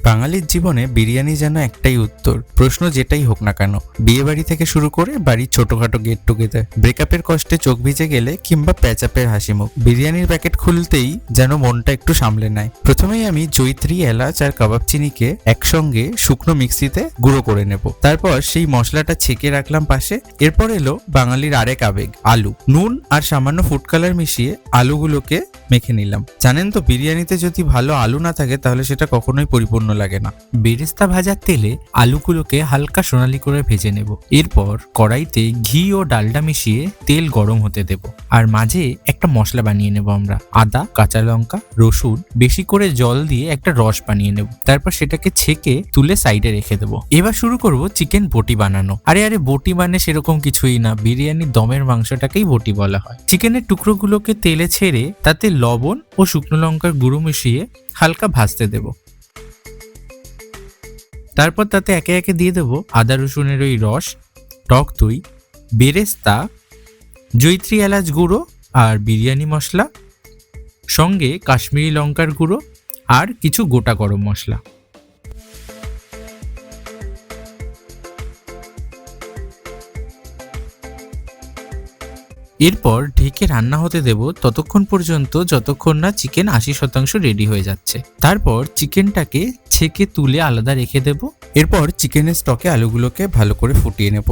বাঙালির জীবনে বিরিয়ানি যেন একটাই উত্তর। প্রশ্ন যেটাই হোক না কেন, বিয়ে বাড়ি থেকে শুরু করে বাড়ির ছোটখাটো গেট টুগেদার, ব্রেকআপের কষ্টে চোখ ভিজে গেলে কিংবা প্যাচাপের হাসি মুখ, বিরিয়ানির প্যাকেট খুলতেই যেন মনটা একটু সামলে নেয়। প্রথমেই আমি জয়িত্রী, এলাচ আর কাবাব চিনিকে একসঙ্গে শুকনো মিক্সিতে গুঁড়ো করে নেব। তারপর সেই মশলাটা ছেঁকে রাখলাম পাশে। এরপর এলো বাঙালির আরেক আবেগ, আলু। নুন আর সামান্য ফুড কালার মিশিয়ে আলুগুলোকে মেখে নিলাম। জানেন তো, বিরিয়ানিতে যদি ভালো আলু না থাকে তাহলে সেটা কখনোই পরিপূর্ণ লাগে না। বেরেস্তা ভাজার তেলে আলুগুলোকে হালকা সোনালি করে ভেজে নেব। এরপর কড়াইতে ঘি ও ডালডা মিশিয়ে তেল গরম হতে দেব। আর মাঝে একটা মশলা বানিয়ে নেব আমরা। আদা, কাঁচা লঙ্কা, রসুন বেশি করে জল দিয়ে একটা রস বানিয়ে নেব। তারপর সেটাকে ছেঁকে তুলে সাইডে রেখে দেবো। এবার শুরু করব চিকেন বটি বানানো। আরে বটি মানে সেরকম কিছুই না, বিরিয়ানির দমের মাংসটাকেই বটি বলা হয়। চিকেনের টুকরোগুলোকে তেলে ছেড়ে তাতে লবণ ও শুকনো লঙ্কার গুঁড়ো মিশিয়ে হালকা ভাজতে দেব। তারপর তাতে একে একে দিয়ে দেবো আদা রসুনের ওই রস, টক দই, বেরেস্তা, জয়িত্রী এলাচ গুঁড়ো আর বিরিয়ানি মশলা, সঙ্গে কাশ্মীরি লঙ্কার গুঁড়ো আর কিছু গোটা গরম মশলা। এরপর ঢেকে রান্না হতে দেব ততক্ষণ পর্যন্ত যতক্ষণ না চিকেন 80% রেডি হয়ে যাচ্ছে। তারপর চিকেনটাকে ছেঁকে তুলে আলাদা রেখে দেব। এরপর চিকেনের স্টকে আলুগুলোকে ভালো করে ফুটিয়ে নেব।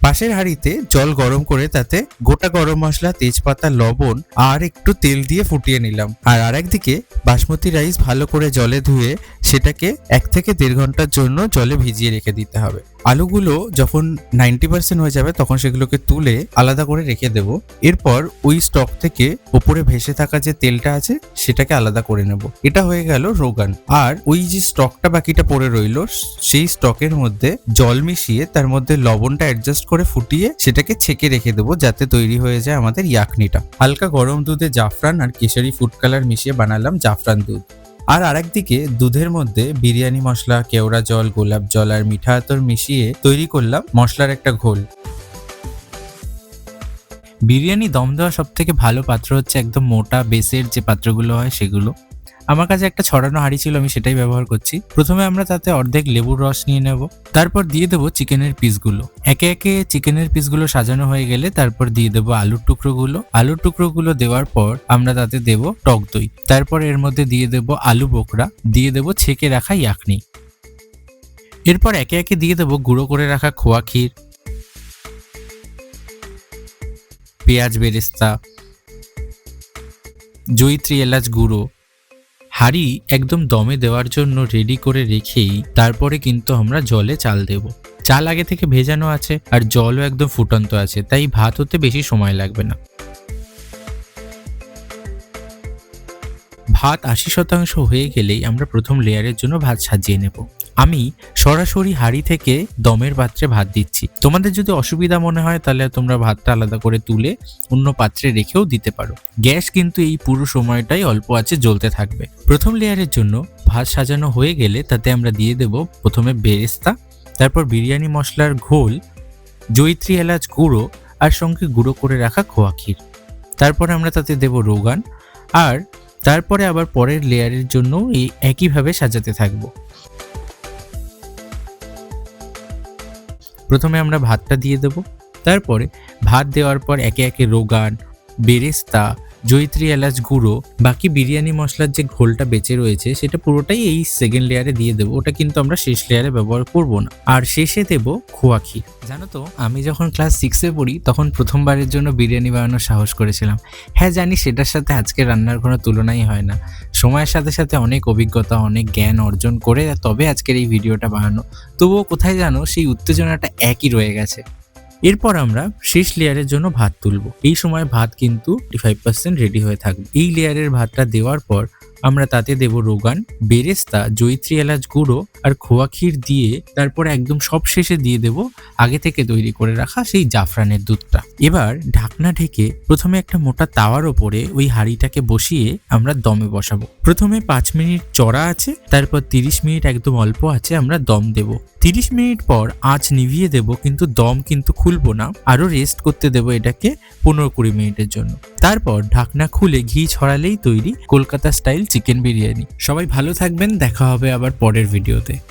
পাশের হাঁড়িতে জল গরম করে তাতে গোটা গরম মশলা, তেজপাতা, লবণ আর একটু তেল দিয়ে ফুটিয়ে নিলাম। আর আরেকদিকে বাসমতি রাইস ভালো করে জলে ধুয়ে সেটাকে 1 থেকে 1.5 ঘন্টার জন্য জলে ভিজিয়ে রেখে দিতে হবে। আলুগুলো যখন 90% হয়ে যাবে তখন সেগুলোকে তুলে আলাদা করে রেখে দেব। এরপর ওই স্টক থেকে ওপরে ভেসে থাকা যে তেলটা আছে সেটাকে আলাদা করে নেব। এটা হয়ে গেল রোগান। আর ওই যে স্টকটা বাকিটা পড়ে রইল, সেই স্টকের মধ্যে জল মিশিয়ে তার মধ্যে লবণটা অ্যাডজাস্ট করে ফুটিয়ে সেটাকে ছেঁকে রেখে দেবো, যাতে তৈরি হয়ে যায় আমাদের ইয়াকনিটা। হালকা গরম দুধে জাফরান আর কেশরি ফুড কালার মিশিয়ে বানালাম জাফরান দুধ। আর আরেকদিকে দুধের মধ্যে বিরিয়ানি মশলা, কেওড়া জল, গোলাপ জল আর মিঠা আতর মিশিয়ে তৈরি করলাম মশলার একটা ঘোল। বিরিয়ানি দম দেওয়া সব থেকে ভালো পাত্র হচ্ছে একদম মোটা বেসের যে পাত্রগুলো হয় সেগুলো। আমার কাছে একটা ছড়ানো হাঁড়ি ছিল, আমি সেটাই ব্যবহার করছি। প্রথমে আমরা তাতে অর্ধেক লেবুর রস নিয়ে নেব। তারপর দিয়ে দেবো চিকেনের পিসগুলো। একে একে চিকেনের পিসগুলো সাজানো হয়ে গেলে তারপর দিয়ে দেবো আলুর টুকরোগুলো। আলুর টুকরোগুলো দেওয়ার পর আমরা তাতে দেবো টক দই। তারপর এর মধ্যে দিয়ে দেবো আলু বোকরা, দিয়ে দেবো ছেঁকে রাখা ইয়াকনি। এরপর একে একে দিয়ে দেবো গুঁড়ো করে রাখা খোয়া ক্ষীর, পেঁয়াজ বেরেস্তা, জয়িত্রী এলাচ গুঁড়ো। হাঁড়ি একদম দমে দেওয়ার জন্য রেডি করে রেখেই তারপরে কিন্তু আমরা জলে চাল দেব। চাল আগে থেকে ভেজানো আছে আর জলও একদম ফুটন্ত আছে, তাই ভাত হতে বেশি সময় লাগবে না। ভাত 80% হয়ে গেলেই আমরা প্রথম লেয়ারের জন্য ভাত সাজিয়ে নেব। আমি সরাসরি হাঁড়ি থেকে দমের পাত্রে ভাত দিচ্ছি। তোমাদের যদি অসুবিধা মনে হয় তাহলে তোমরা ভাতটা আলাদা করে তুলে অন্য পাত্রে রেখেও দিতে পারো। গ্যাস কিন্তু এই পুরো সময়টাই অল্প আছে জ্বলতে থাকবে। প্রথম লেয়ারের জন্য ভাত সাজানো হয়ে গেলে তাতে আমরা দিয়ে দেব প্রথমে বেরেস্তা, তারপর বিরিয়ানি মশলার ঘোল, জয়িত্রী এলাচ গুঁড়ো আর সঙ্গে গুঁড়ো করে রাখা খোয়া ক্ষীর। তারপরে আমরা তাতে দেব রোগান। আর তারপরে আবার পরের লেয়ারের জন্য এই একইভাবে সাজাতে থাকবো। প্রথমে আমরা ভাতটা দিয়ে দেব। তারপরে ভাত দেওয়ার পর একে একে রোগান, বেরেস্তা, জয়িত্রী এলাচ গুঁড়ো, বাকি বিরিয়ানি মশলার যে ঘোলটা বেঁচে রয়েছে সেটা পুরোটাই এই সেকেন্ড লেয়ারে দিয়ে দেবো। ওটা কিন্তু আমরা শেষ লেয়ারে ব্যবহার করব না। আর শেষে দেব খোয়া ক্ষীর। জানো তো, আমি যখন ক্লাস 6-এ পড়ি তখন প্রথমবারের জন্য বিরিয়ানি বানানোর সাহস করেছিলাম। হ্যাঁ জানি, সেটার সাথে আজকের রান্নার কোনো তুলনাই হয় না। সময়ের সাথে সাথে অনেক অভিজ্ঞতা, অনেক জ্ঞান অর্জন করে তবে আজকের এই ভিডিওটা বানানো। তবুও কোথায় জানো, সেই উত্তেজনাটা একই রয়ে গেছে। এরপর আমরা শেষ লেয়ারের জন্য ভাত তুলব। এই সময় ভাত কিন্তু 45% রেডি হয়ে থাকবে। এই লেয়ারের ভাতটা দেওয়ার পর আমরা তাতে দেব রোগান, বেরেস্তা, জয়িত্রী এলাচ গুঁড়ো আর খোয়া ক্ষীর দিয়ে তারপরে একদম সব শেষে দিয়ে দেব আগে থেকে তৈরি করে রাখা সেই জাফরানের দুধটা। এবার ঢাকনা ঢেকে প্রথমে একটা মোটা তাওয়ার ওপরে ওই হাঁড়িটাকে বসিয়ে আমরা দমে বসাবো। প্রথমে 5 মিনিট চড়া আছে, তারপর 30 মিনিট একদম অল্প আছে আমরা দম দেব। 30 মিনিট পর আঁচ নিভিয়ে দেব, কিন্তু দম কিন্তু খুলবো না, আরো রেস্ট করতে দেব এটাকে 15-20 মিনিটের জন্য। তারপর ঢাকনা খুলে ঘি ছড়ালেই তৈরি কলকাতা স্টাইল চিকেন বিরিয়ানি। সবাই ভালো থাকবেন, দেখা হবে আবার পরের ভিডিওতে।